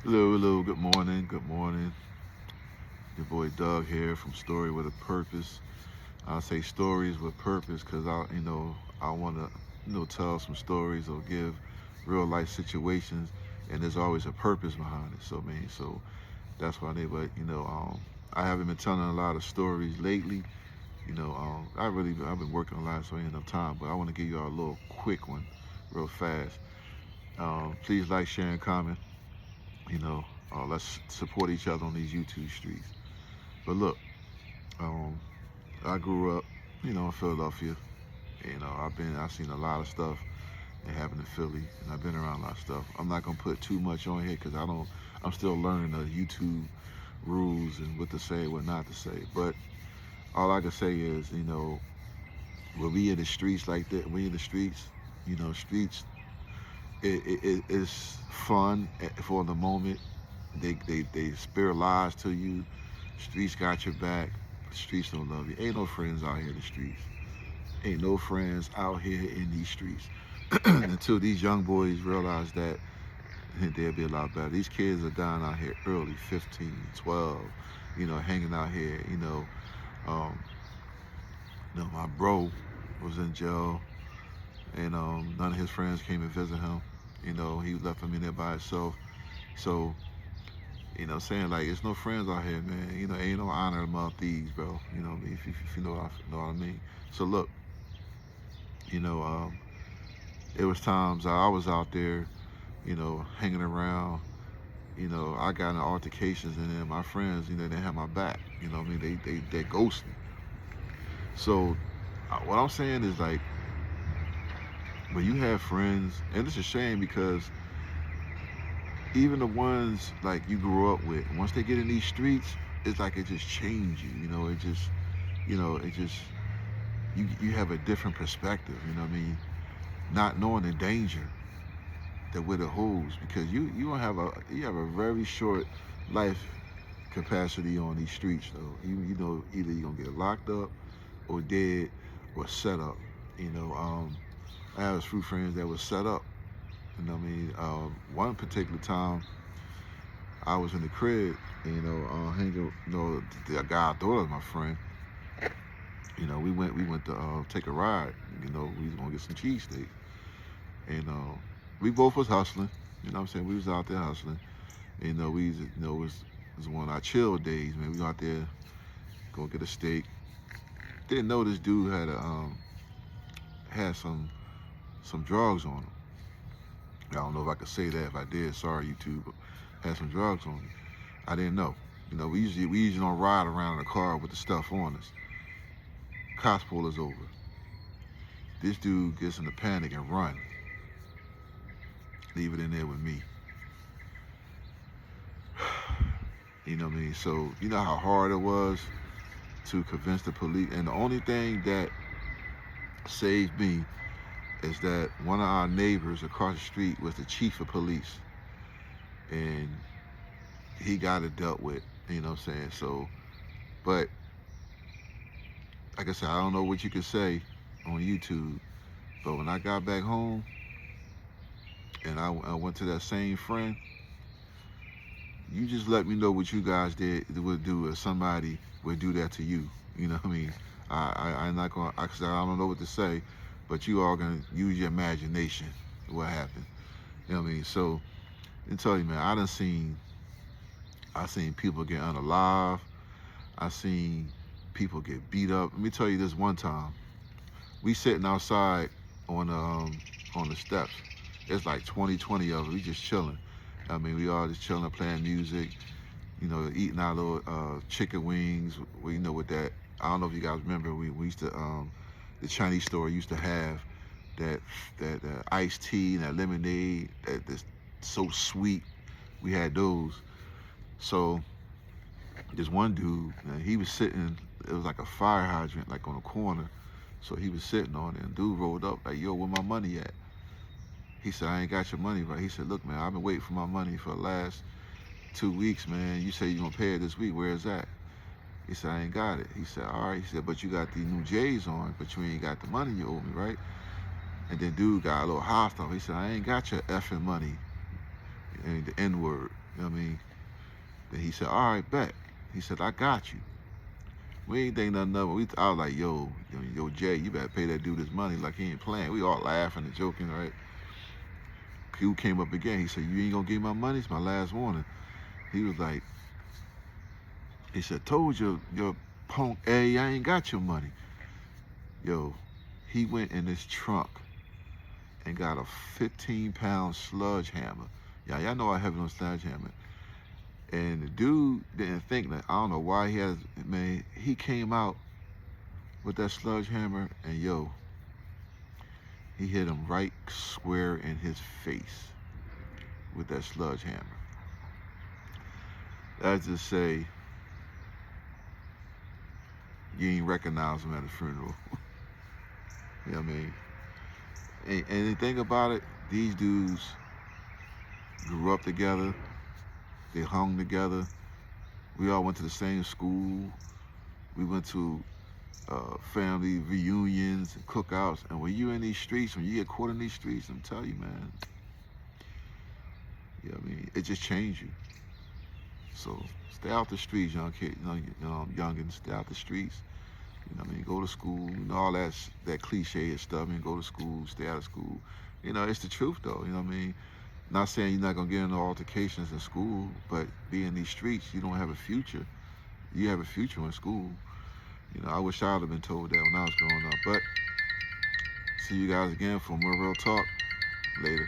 Hello, hello, good morning, good morning. Your boy Doug here from Story with a Purpose. I say stories with purpose because I want to, tell some stories or give real life situations, and there's always a purpose behind it. So that's why I haven't been telling a lot of stories lately. I've been working a lot, so I ain't enough time. But I want to give you all a little quick one, real fast. Please like, share, and comment. You know, let's support each other on these YouTube streets. But look, um, I grew up, in Philadelphia. I've seen a lot of stuff that happened in Philly, and I've been around a lot of stuff. I'm not gonna put too much on here because I'm still learning the YouTube rules and what to say, what not to say. But all I can say is, when we in the streets like that, we in the streets, streets, it's fun for the moment. They spare lies to you. Streets got your back. Streets don't love you. Ain't no friends out here in the streets. Ain't no friends out here in these streets. Until these young boys realize that, they'll be a lot better. These kids are dying out here early, 15, 12, hanging out here. Um, my bro was in jail, and none of his friends came to visit him. He left him in there by himself. So, saying like, it's no friends out here, man. Ain't no honor among thieves, bro. If you know what I mean. So look, you know, um, it was times I was out there, hanging around. I got in altercations, and then my friends, they had my back. What I mean, they ghosted. So, what I'm saying is like, when you have friends, and it's a shame because even the ones like you grew up with, once they get in these streets, it's like it just changed you. It just you have a different perspective. What I mean, not knowing the danger that with it holds, because you don't have a you have a very short life capacity on these streets though. Either you're gonna get locked up or dead or set up. You know, um, I have a few friends that was set up. One particular time I was in the crib, hanging. The guy I thought was my friend. We went to take a ride. We was gonna get some cheesesteak, and we both was hustling. What I'm saying? We was out there hustling. We was, it was one of our chill days, man. We out there go get a steak. Didn't know this dude had some drugs on him. I don't know if I could say that. If I did, sorry YouTube, but had some drugs on him. I didn't know. We usually don't ride around in a car with the stuff on us. Cops pull us over. This dude gets in a panic and run. Leave it in there with me. You know what I mean? So you know how hard it was to convince the police. And the only thing that saved me is that one of our neighbors across the street was the chief of police, and he got it dealt with. You know what I'm saying? So, but like I said, I don't know what you could say on YouTube, but when I got back home and I went to that same friend, you just let me know what you guys would do if somebody would do that to you. You know what I mean? I'm not gonna. I don't know what to say, but you all gonna use your imagination. What happened? You know what I mean? So, I tell you, man, I seen people get unalive. I seen people get beat up. Let me tell you this one time. We sitting outside on on the steps. It's like 20 of us. We just chilling. We all just chilling, playing music. Eating our little chicken wings. With that. I don't know if you guys remember. We used to the Chinese store used to have that iced tea and that lemonade that's so sweet. We had those. So this one dude, man, he was sitting. It was like a fire hydrant, like on a corner. So he was sitting on it, and dude rolled up like, "Yo, where my money at?" He said, "I ain't got your money, right?" He said, "Look, man, I've been waiting for my money for the last 2 weeks, man. You say you gonna pay it this week. Where is that?" He said, "I ain't got it." He said, "All right." He said, "But you got these new J's on, but you ain't got the money you owe me, right?" And then dude got a little hostile. He said, "I ain't got your effing money," and the N word. You know what I mean? Then he said, all right, bet. He said, I got you. We ain't think nothing of it. I was like, yo, Jay, you better pay that dude his money like he ain't playing. We all laughing and joking, right? Q came up again. He said, you ain't gonna give me my money? It's my last warning. He was like, he said, told your punk, hey, I ain't got your money. Yo, he went in his trunk and got a 15-pound sludge hammer. Y'all know I have it on sludge hammer. And the dude didn't think that. I don't know why he has, man, he came out with that sludge hammer and yo, he hit him right square in his face with that sludge hammer. That's just say, you ain't recognize him at a funeral. You know what I mean? And the thing about it, these dudes grew up together, they hung together, we all went to the same school, we went to family reunions and cookouts, and when you in these streets, when you get caught in these streets, I'm telling you, man, you know what I mean? It just changed you. So stay out the streets, young kid, youngins, stay out the streets. You know what I mean? Go to school, you know, all that cliche stuff. I mean, go to school, stay out of school. You know, it's the truth though, you know what I mean? Not saying you're not gonna get into altercations in school, but be in these streets, you don't have a future. You have a future in school. You know, I wish I would have been told that when I was growing up. But see you guys again for more real talk later.